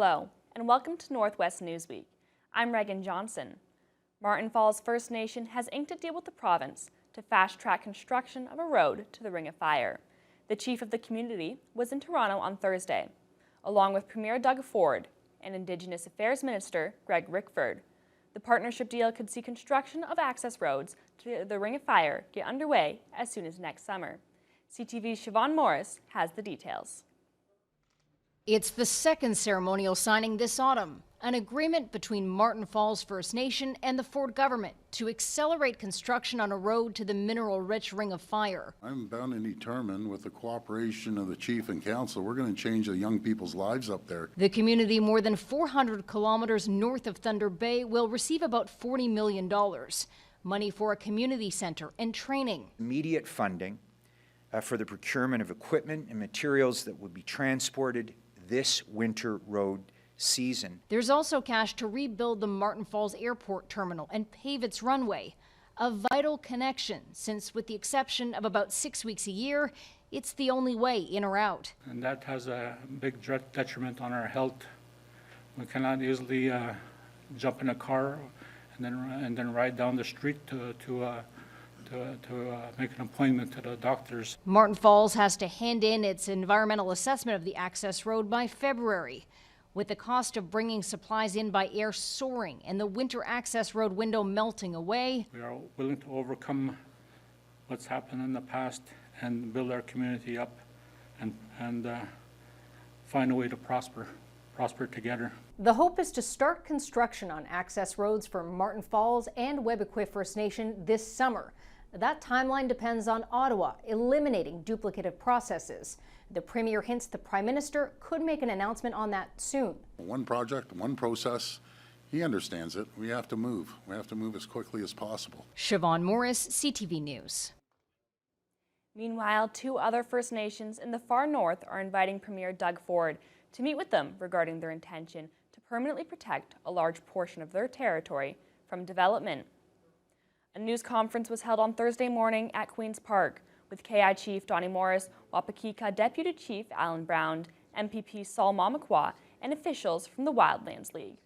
Hello, and welcome to Northwest Newsweek. I'm Reagan Johnson. Martin Falls First Nation has inked a deal with the province to fast-track construction of a road to the Ring of Fire. The chief of the community was in Toronto on Thursday, along with Premier Doug Ford and Indigenous Affairs Minister Greg Rickford. The partnership deal could see construction of access roads to the Ring of Fire get underway as soon as next summer. CTV's Siobhan Morris has the details. It's the second ceremonial signing this autumn, an agreement between Martin Falls First Nation and the Ford government to accelerate construction on a road to the mineral-rich Ring of Fire. I'm bound and determined, with the cooperation of the chief and council, we're going to change the young people's lives up there. The community, more than 400 kilometers north of Thunder Bay, will receive about $40 million, money for a community center and training. Immediate funding for the procurement of equipment and materials that will be transported this winter road season. There's also cash to rebuild the Martin Falls Airport terminal and pave its runway, a vital connection since, with the exception of about 6 weeks a year, it's the only way in or out. And that has a big detriment on our health. We cannot easily jump in a car and then ride down the street to make an appointment to the doctors. Martin Falls has to hand in its environmental assessment of the access road by February, with the cost of bringing supplies in by air soaring and the winter access road window melting away. We are willing to overcome what's happened in the past and build our community up and find a way to prosper together. The hope is to start construction on access roads for Martin Falls and Webequie First Nation this summer. That timeline depends on Ottawa eliminating duplicative processes. The Premier hints the Prime Minister could make an announcement on that soon. One project, one process. He understands it. We have to move. We have to move as quickly as possible. Siobhan Morris, CTV News. Meanwhile, 2 other First Nations in the far north are inviting Premier Doug Ford to meet with them regarding their intention to permanently protect a large portion of their territory from development. A news conference was held on Thursday morning at Queen's Park with KI Chief Donnie Morris, Wapakika Deputy Chief Alan Brown, MPP Saul Mamakwa, and officials from the Wildlands League.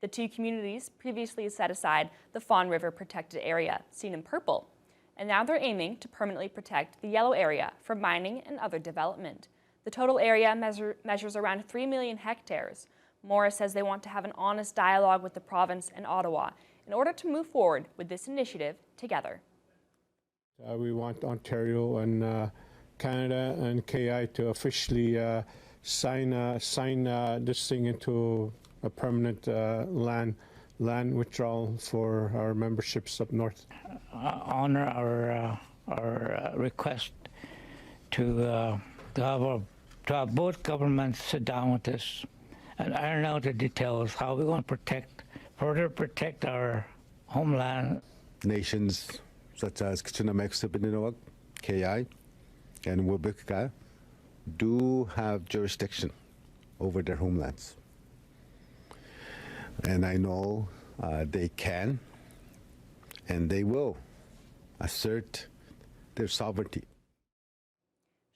The 2 communities previously set aside the Fawn River protected area, seen in purple, and now they're aiming to permanently protect the yellow area from mining and other development. The total area measures around 3 million hectares. Morris says they want to have an honest dialogue with the province and Ottawa in order to move forward with this initiative together. We want Ontario and Canada and KI to officially sign this thing into a permanent land withdrawal for our memberships up north. Honor our request to have both governments sit down with us and iron out the details, how we're going to further protect our homeland. Nations such as Kitchener-Mexicabinawag, KI, and Webequie do have jurisdiction over their homelands. And I know they can and they will assert their sovereignty.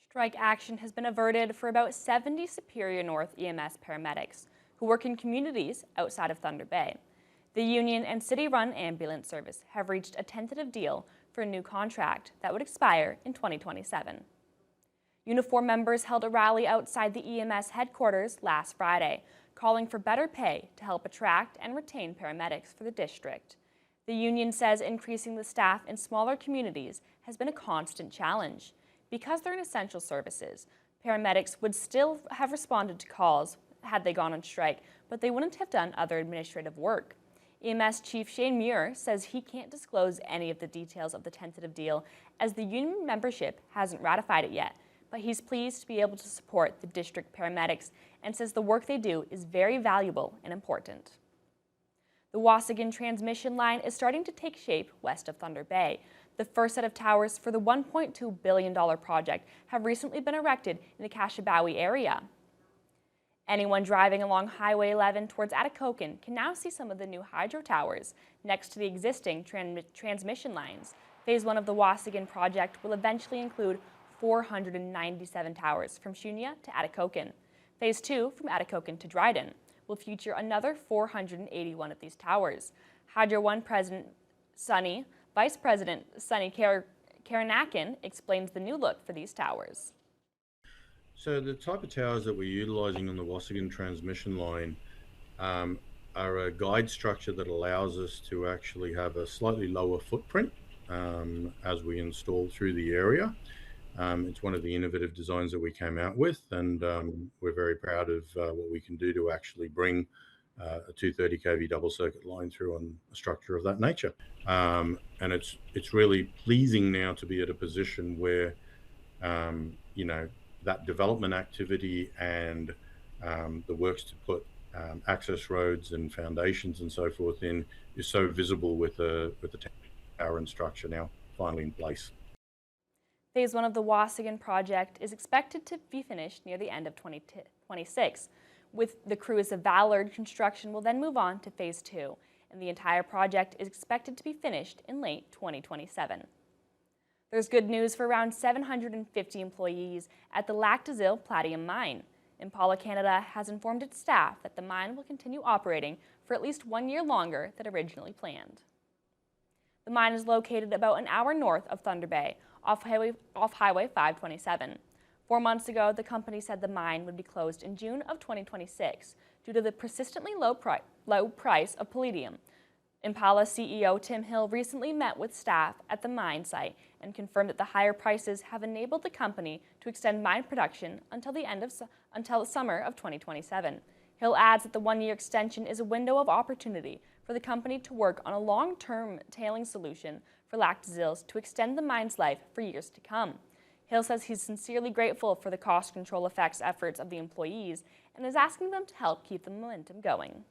Strike action has been averted for about 70 Superior North EMS paramedics who work in communities outside of Thunder Bay. The union and city-run ambulance service have reached a tentative deal for a new contract that would expire in 2027. Uniform members held a rally outside the EMS headquarters last Friday, calling for better pay to help attract and retain paramedics for the district. The union says increasing the staff in smaller communities has been a constant challenge. Because they're in essential services, paramedics would still have responded to calls had they gone on strike, but they wouldn't have done other administrative work. EMS Chief Shane Muir says he can't disclose any of the details of the tentative deal as the union membership hasn't ratified it yet, but he's pleased to be able to support the district paramedics and says the work they do is very valuable and important. The Wasigan transmission line is starting to take shape west of Thunder Bay. The first set of towers for the $1.2 billion project have recently been erected in the Kashabawi area. Anyone driving along Highway 11 towards Atikokan can now see some of the new hydro towers next to the existing transmission lines. Phase 1 of the Wasigan project will eventually include 497 towers from Shunya to Atikokan. Phase 2 from Atikokan to Dryden will feature another 481 of these towers. Hydro One Vice President Sunny Karanakin explains the new look for these towers. So the type of towers that we're utilising on the Wasigan transmission line are a guide structure that allows us to actually have a slightly lower footprint as we install through the area. It's one of the innovative designs that we came out with, and we're very proud of what we can do to actually bring a 230 kV double circuit line through on a structure of that nature. And it's really pleasing now to be at a position where, that development activity and the works to put access roads and foundations and so forth in is so visible with the tower and structure now finally in place. Phase 1 of the Wasigan project is expected to be finished near the end of 2026. With the Cruise of Valor, construction will then move on to Phase 2, and the entire project is expected to be finished in late 2027. There's good news for around 750 employees at the Lac des Îles Palladium mine. Impala Canada has informed its staff that the mine will continue operating for at least 1 year longer than originally planned. The mine is located about an hour north of Thunder Bay, off Highway 527. 4 months ago, the company said the mine would be closed in June of 2026 due to the persistently low price of palladium. Impala CEO Tim Hill recently met with staff at the mine site and confirmed that the higher prices have enabled the company to extend mine production until the summer of 2027. Hill adds that the 1 year extension is a window of opportunity for the company to work on a long-term tailing solution for Lac des Îles to extend the mine's life for years to come. Hill says he's sincerely grateful for the cost control effects efforts of the employees and is asking them to help keep the momentum going.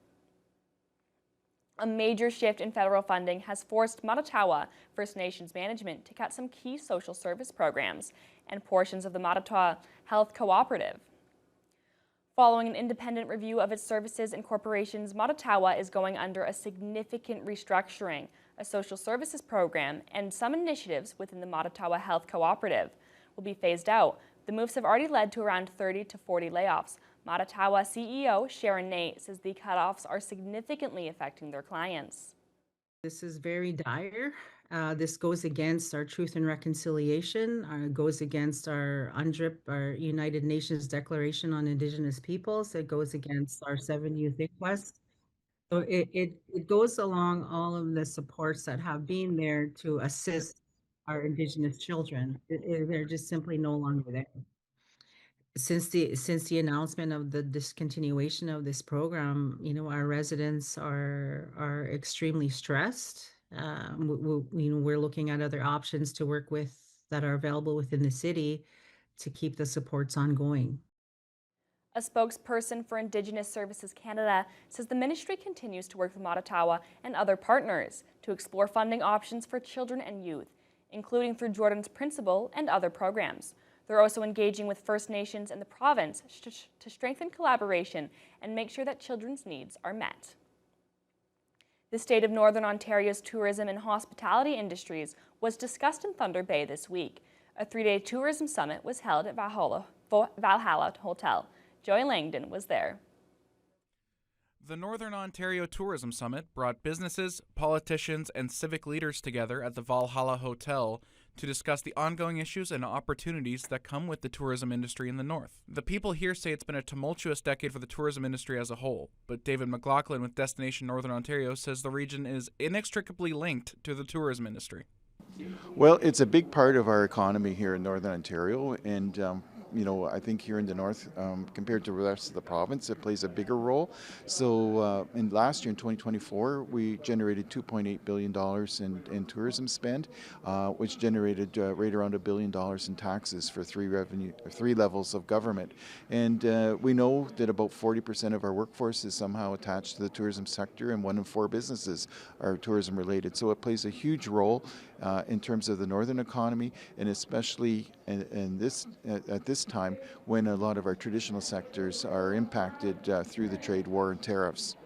A major shift in federal funding has forced Matawa First Nations management to cut some key social service programs and portions of the Matawa Health Cooperative. Following an independent review of its services and corporations, Matawa is going under a significant restructuring. A social services program and some initiatives within the Matawa Health Cooperative will be phased out. The moves have already led to around 30 to 40 layoffs. Matawa CEO Sharon Nate says the cutoffs are significantly affecting their clients. This is very dire. This goes against our Truth and Reconciliation, goes against our UNDRIP, our United Nations Declaration on Indigenous Peoples. It goes against our 7 Youth Inquest. So it goes along all of the supports that have been there to assist our Indigenous children. They're just simply no longer there. Since the announcement of the discontinuation of this program, our residents are extremely stressed. We're looking at other options to work with that are available within the city to keep the supports ongoing. A spokesperson for Indigenous Services Canada says the ministry continues to work with Matawa and other partners to explore funding options for children and youth, including through Jordan's Principle and other programs. They're also engaging with First Nations and the province to strengthen collaboration and make sure that children's needs are met. The state of Northern Ontario's tourism and hospitality industries was discussed in Thunder Bay this week. A 3-day tourism summit was held at Valhalla Hotel. Joy Langdon was there. The Northern Ontario Tourism Summit brought businesses, politicians, and civic leaders together at the Valhalla Hotel to discuss the ongoing issues and opportunities that come with the tourism industry in the north. The people here say it's been a tumultuous decade for the tourism industry as a whole, but David McLaughlin with Destination Northern Ontario says the region is inextricably linked to the tourism industry. Well, it's a big part of our economy here in Northern Ontario, and I think here in the north, compared to the rest of the province, it plays a bigger role. So last year, in 2024, we generated $2.8 billion in tourism spend, which generated right around $1 billion in taxes for three levels of government. And we know that about 40% of our workforce is somehow attached to the tourism sector, and 1 in 4 businesses are tourism related. So it plays a huge role in terms of the northern economy, and especially at this time when a lot of our traditional sectors are impacted through the trade war and tariffs.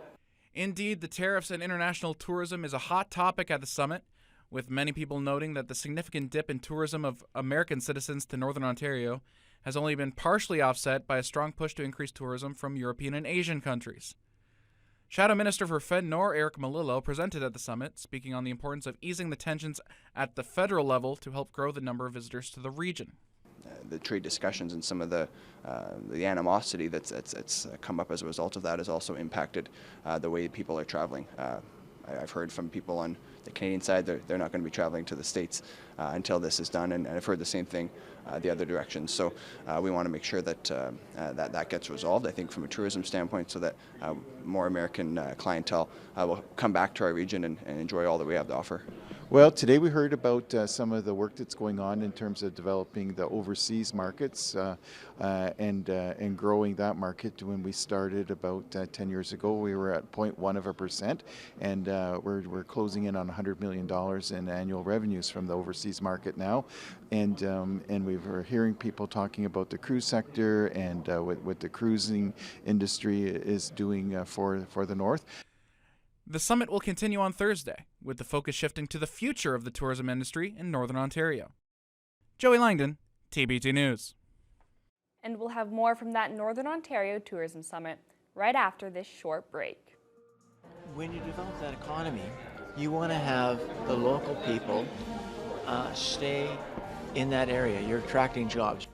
Indeed, the tariffs and international tourism is a hot topic at the summit, with many people noting that the significant dip in tourism of American citizens to Northern Ontario has only been partially offset by a strong push to increase tourism from European and Asian countries. Shadow Minister for Fed Nor Eric Malillo presented at the summit, speaking on the importance of easing the tensions at the federal level to help grow the number of visitors to the region. The trade discussions and some of the animosity that's come up as a result of that has also impacted the way people are traveling. I've heard from people on the Canadian side they're not going to be traveling to the States until this is done, and I've heard the same thing the other direction. So we want to make sure that that gets resolved, I think, from a tourism standpoint, so that more American clientele will come back to our region and enjoy all that we have to offer. Well, today we heard about some of the work that's going on in terms of developing the overseas markets and growing that market. When we started about 10 years ago, we were at 0.1%, and we're closing in on $100 million in annual revenues from the overseas market now. And we were hearing people talking about the cruise sector and what the cruising industry is doing for the North. The summit will continue on Thursday, with the focus shifting to the future of the tourism industry in Northern Ontario. Joey Langdon, TBT News. And we'll have more from that Northern Ontario Tourism Summit right after this short break. When you develop that economy, you want to have the local people stay in that area. You're attracting jobs.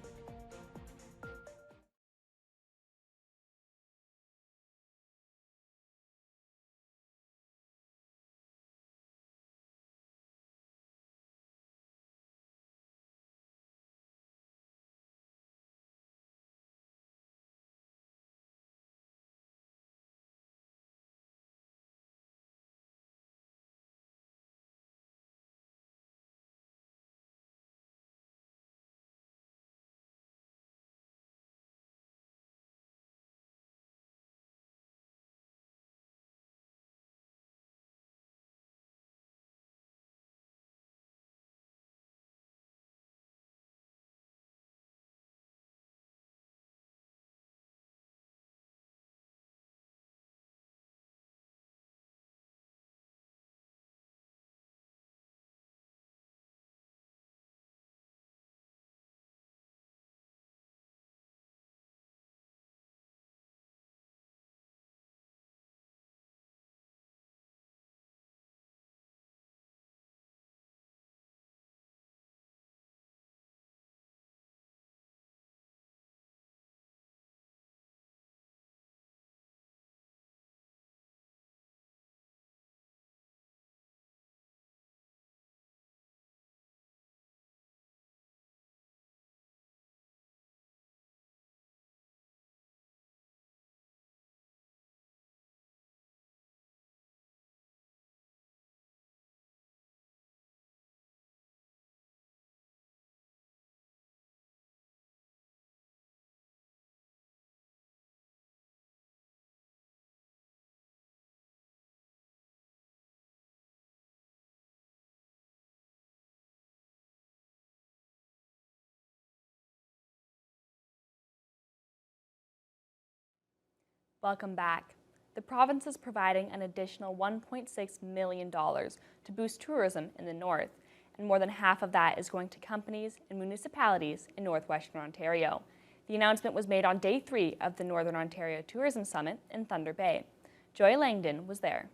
Welcome back. The province is providing an additional $1.6 million to boost tourism in the north, and more than half of that is going to companies and municipalities in northwestern Ontario. The announcement was made on day 3 of the Northern Ontario Tourism Summit in Thunder Bay. Joy Langdon was there.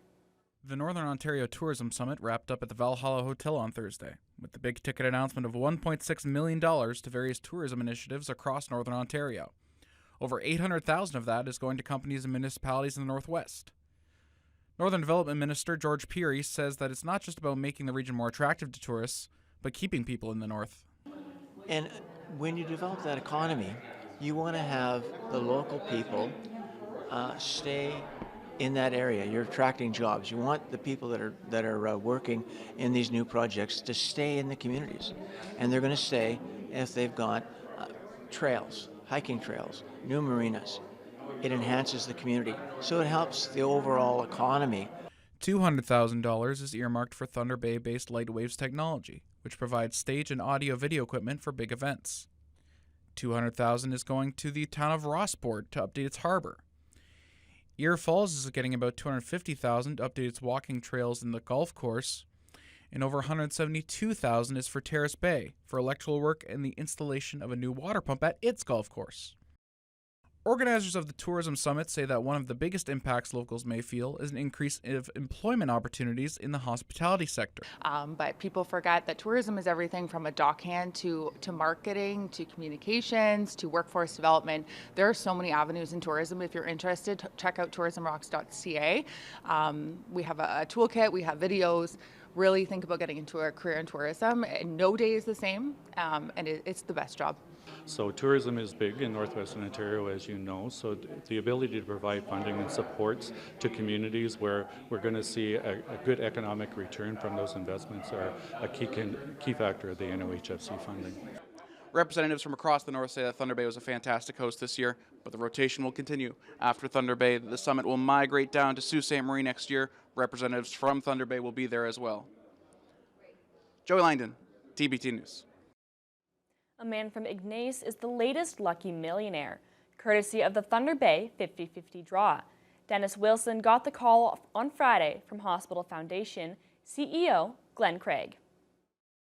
The Northern Ontario Tourism Summit wrapped up at the Valhalla Hotel on Thursday, with the big ticket announcement of $1.6 million to various tourism initiatives across Northern Ontario. Over $800,000 of that is going to companies and municipalities in the Northwest. Northern Development Minister George Peary says that it's not just about making the region more attractive to tourists, but keeping people in the north. And when you develop that economy, you want to have the local people stay in that area. You're attracting jobs. You want the people that are working in these new projects to stay in the communities, and they're going to stay if they've got trails, hiking trails, new marinas. It enhances the community, so it helps the overall economy. $200,000 is earmarked for Thunder Bay-based Lightwaves technology, which provides stage and audio-video equipment for big events. $200,000 is going to the town of Rossport to update its harbor. Ear Falls is getting about $250,000 to update its walking trails in the golf course, and over $172,000 is for Terrace Bay for electrical work and the installation of a new water pump at its golf course. Organizers of the Tourism Summit say that one of the biggest impacts locals may feel is an increase of employment opportunities in the hospitality sector. But people forget that tourism is everything from a dockhand to marketing, to communications, to workforce development. There are so many avenues in tourism. If you're interested, check out tourismrocks.ca. We have a toolkit, we have videos. Really think about getting into a career in tourism. And no day is the same, and it's the best job. So tourism is big in Northwestern Ontario, as you know, so the ability to provide funding and supports to communities where we're going to see a good economic return from those investments are a key factor of the NOHFC funding. Representatives from across the north say that Thunder Bay was a fantastic host this year, but the rotation will continue. After Thunder Bay, the summit will migrate down to Sault Ste. Marie next year. Representatives from Thunder Bay will be there as well. Joey Langdon, TBT News. A man from Ignace is the latest lucky millionaire, courtesy of the Thunder Bay 50-50 draw. Dennis Wilson got the call on Friday from Hospital Foundation CEO Glenn Craig.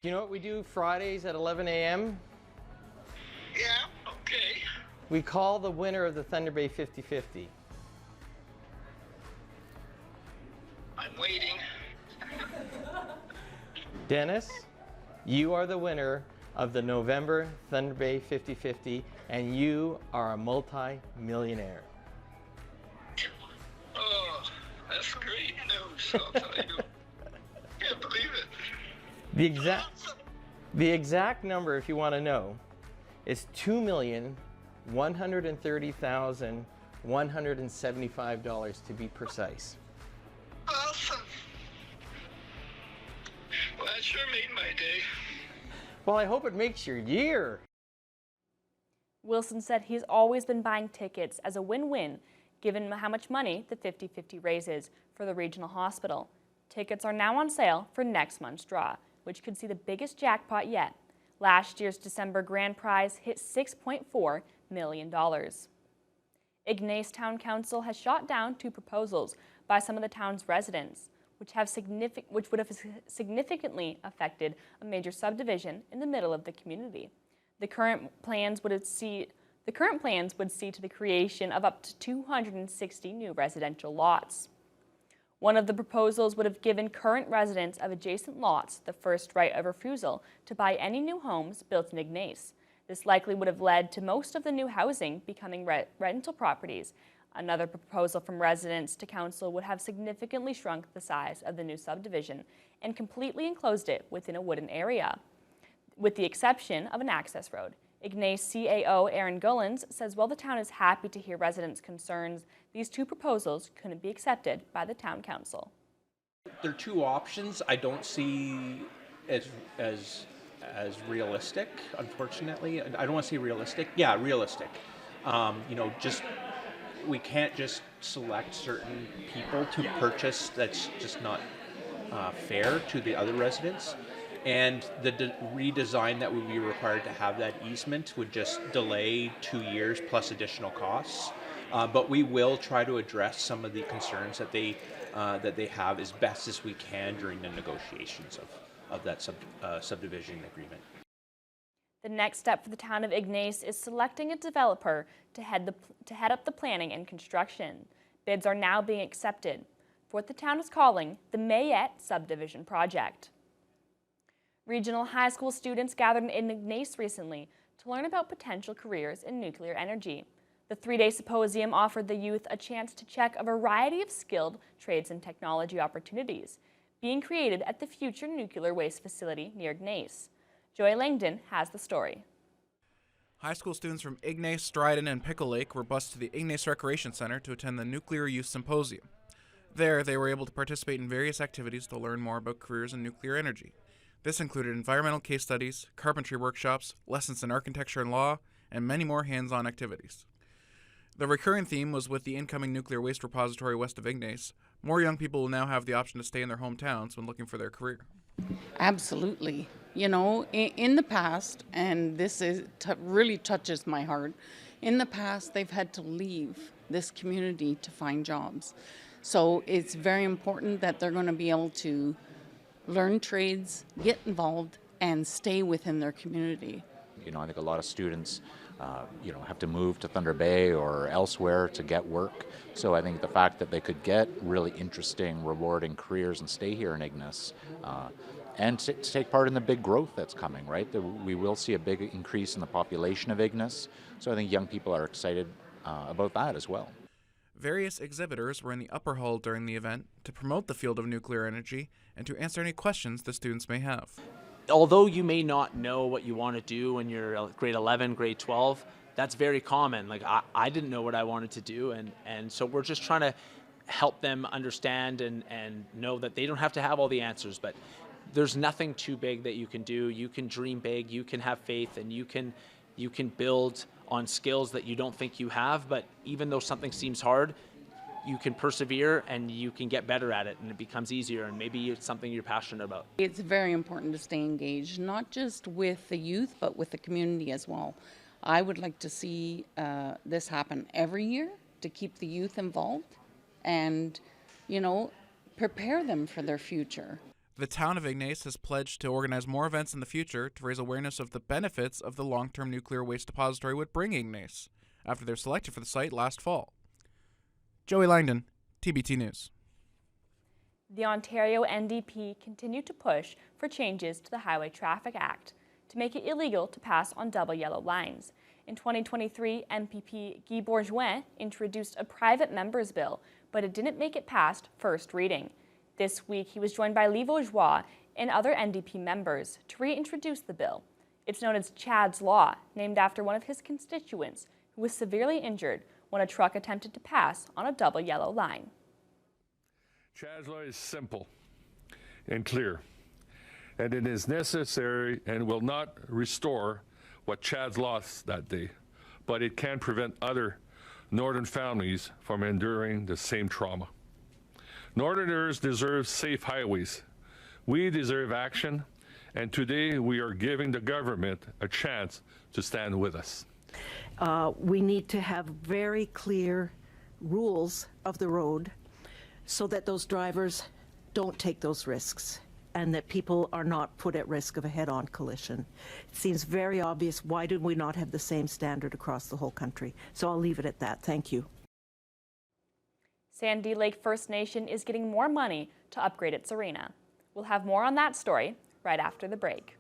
You know what we do Fridays at 11 a.m.? Yeah, okay. We call the winner of the Thunder Bay 50-50. I'm waiting. Dennis, you are the winner of the November Thunder Bay 50-50, and you are a multi-millionaire. Oh, that's great news, I'll tell you. Can't believe it. The exact number, if you want to know, is $2,130,175 to be precise. Awesome. Well, that sure made my day. Well, I hope it makes your year. Wilson said he's always been buying tickets as a win-win, given how much money the 50-50 raises for the regional hospital. Tickets are now on sale for next month's draw, which could see the biggest jackpot yet. Last year's December grand prize hit $6.4 million. Ignace Town Council has shot down 2 proposals by some of the town's residents, which would have significantly affected a major subdivision in the middle of the community. The current plans would see to the creation of up to 260 new residential lots. One of the proposals would have given current residents of adjacent lots the first right of refusal to buy any new homes built in Ignace. This likely would have led to most of the new housing becoming rental properties. Another proposal from residents to council would have significantly shrunk the size of the new subdivision and completely enclosed it within a wooden area, with the exception of an access road. Ignace CAO Aaron Gullens says while the town is happy to hear residents' concerns, these 2 proposals couldn't be accepted by the town council. There are 2 options I don't see as realistic, unfortunately. I don't want to say realistic. Yeah, realistic. We can't just select certain people to purchase. That's just not fair to the other residents. And the redesign that would be required to have that easement would just delay 2 years plus additional costs. But we will try to address some of the concerns that they have as best as we can during the negotiations of that subdivision agreement. The next step for the town of Ignace is selecting a developer to head up the planning and construction. Bids are now being accepted for what the town is calling the Mayette Subdivision Project. Regional high school students gathered in Ignace recently to learn about potential careers in nuclear energy. The 3-day symposium offered the youth a chance to check a variety of skilled trades and technology opportunities being created at the future nuclear waste facility near Ignace. Joy Langdon has the story. High school students from Ignace, Dryden, and Pickle Lake were bused to the Ignace Recreation Center to attend the Nuclear Youth Symposium. There, they were able to participate in various activities to learn more about careers in nuclear energy. This included environmental case studies, carpentry workshops, lessons in architecture and law, and many more hands-on activities. The recurring theme was with the incoming nuclear waste repository west of Ignace. More young people will now have the option to stay in their hometowns when looking for their career. Absolutely. You know, in the past, and this really touches my heart, in the past they've had to leave this community to find jobs. So it's very important that they're going to be able to learn trades, get involved, and stay within their community. You know, I think a lot of students have to move to Thunder Bay or elsewhere to get work. So I think the fact that they could get really interesting, rewarding careers and stay here in Ignace, and to take part in the big growth that's coming, right? We will see a big increase in the population of Ignace. So I think young people are excited about that as well. Various exhibitors were in the upper hall during the event to promote the field of nuclear energy and to answer any questions the students may have. Although you may not know what you want to do when you're grade 11, grade 12, that's very common. Like I didn't know what I wanted to do, and so we're just trying to help them understand and know that they don't have to have all the answers, but there's nothing too big that you can do. You can dream big, you can have faith, and you can build on skills that you don't think you have, but even though something seems hard, you can persevere and you can get better at it, and it becomes easier, and maybe it's something you're passionate about. It's very important to stay engaged, not just with the youth, but with the community as well. I would like to see this happen every year to keep the youth involved and, prepare them for their future. The town of Ignace has pledged to organize more events in the future to raise awareness of the benefits of the long-term nuclear waste depository would bring Ignace after they're selected for the site last fall. Joey Langdon, TBT News. The Ontario NDP continued to push for changes to the Highway Traffic Act to make it illegal to pass on double yellow lines. In 2023, MPP Guy Bourgeois introduced a private member's bill, but it didn't make it past first reading. This week, he was joined by Lee Vaugeois and other NDP members to reintroduce the bill. It's known as Chad's Law, named after one of his constituents who was severely injured when a truck attempted to pass on a double yellow line. Chad's Law is simple and clear, and it is necessary and will not restore what Chad's lost that day, but it can prevent other Northern families from enduring the same trauma. Northerners deserve safe highways. We deserve action, and today we are giving the government a chance to stand with us. We need to have very clear rules of the road so that those drivers don't take those risks and that people are not put at risk of a head-on collision. It seems very obvious. Why do we not have the same standard across the whole country? So I'll leave it at that. Thank you. Sandy Lake First Nation is getting more money to upgrade its arena. We'll have more on that story right after the break.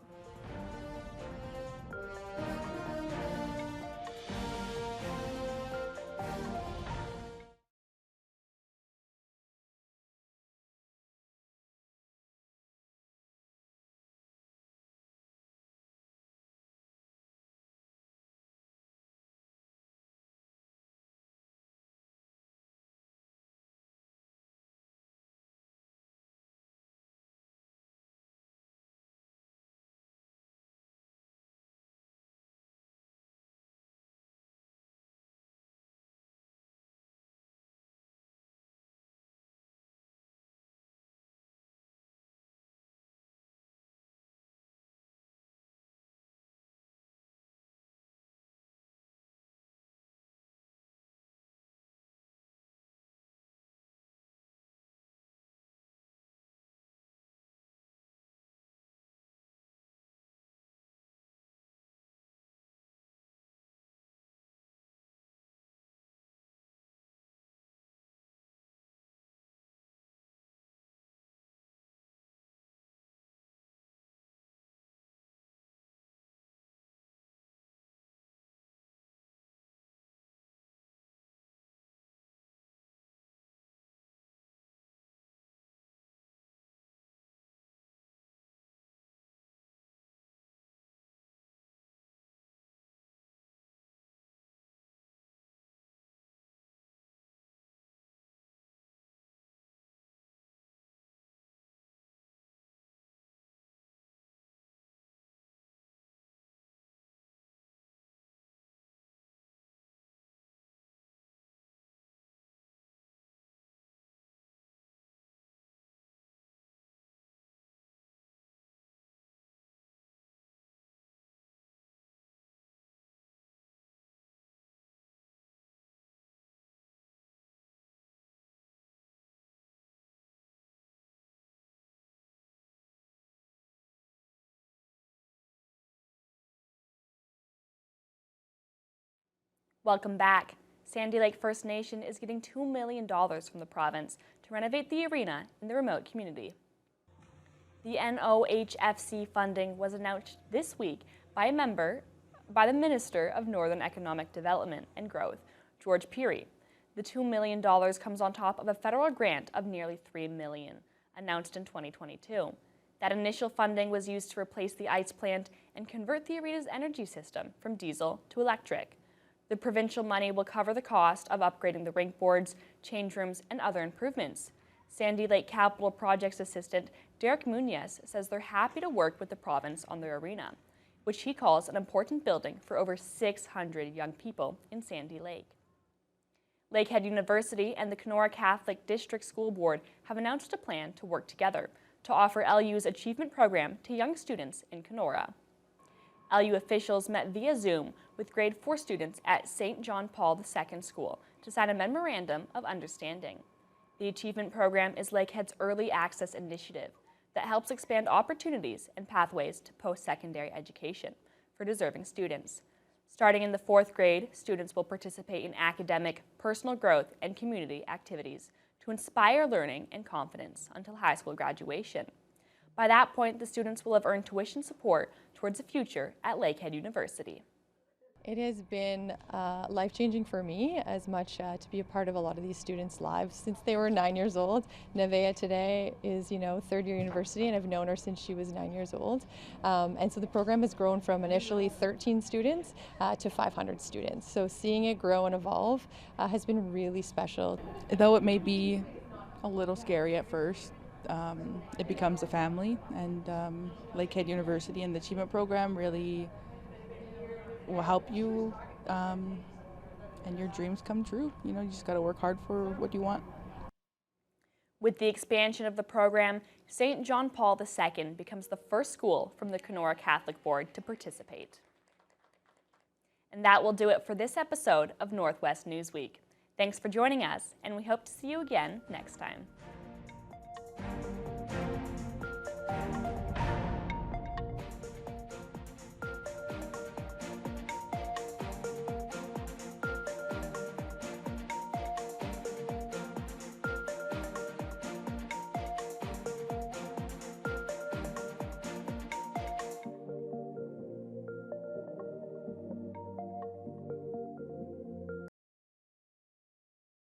Welcome back. Sandy Lake First Nation is getting $2 million from the province to renovate the arena in the remote community. The NOHFC funding was announced this week by the Minister of Northern Economic Development and Growth, George Peary. The $2 million comes on top of a federal grant of nearly $3 million, announced in 2022. That initial funding was used to replace the ice plant and convert the arena's energy system from diesel to electric. The provincial money will cover the cost of upgrading the rink boards, change rooms, and other improvements. Sandy Lake Capital Projects Assistant Derek Munoz says they're happy to work with the province on their arena, which he calls an important building for over 600 young people in Sandy Lake. Lakehead University and the Kenora Catholic District School Board have announced a plan to work together to offer LU's achievement program to young students in Kenora. LU officials met via Zoom with grade 4 students at St. John Paul II School to sign a memorandum of understanding. The achievement program is Lakehead's early access initiative that helps expand opportunities and pathways to post-secondary education for deserving students. Starting in the 4th grade, students will participate in academic, personal growth, and community activities to inspire learning and confidence until high school graduation. By that point, the students will have earned tuition support towards a future at Lakehead University. It has been life-changing for me as much to be a part of a lot of these students' lives since they were 9 years old. Nevaeh today is, third year university, and I've known her since she was 9 years old. And so the program has grown from initially 13 students to 500 students. So seeing it grow and evolve has been really special. Though it may be a little scary at first, it becomes a family, and Lakehead University and the Achievement Program really will help you and your dreams come true. You just got to work hard for what you want. With the expansion of the program, St. John Paul II becomes the first school from the Kenora Catholic Board to participate. And that will do it for this episode of Northwest Newsweek. Thanks for joining us, and we hope to see you again next time.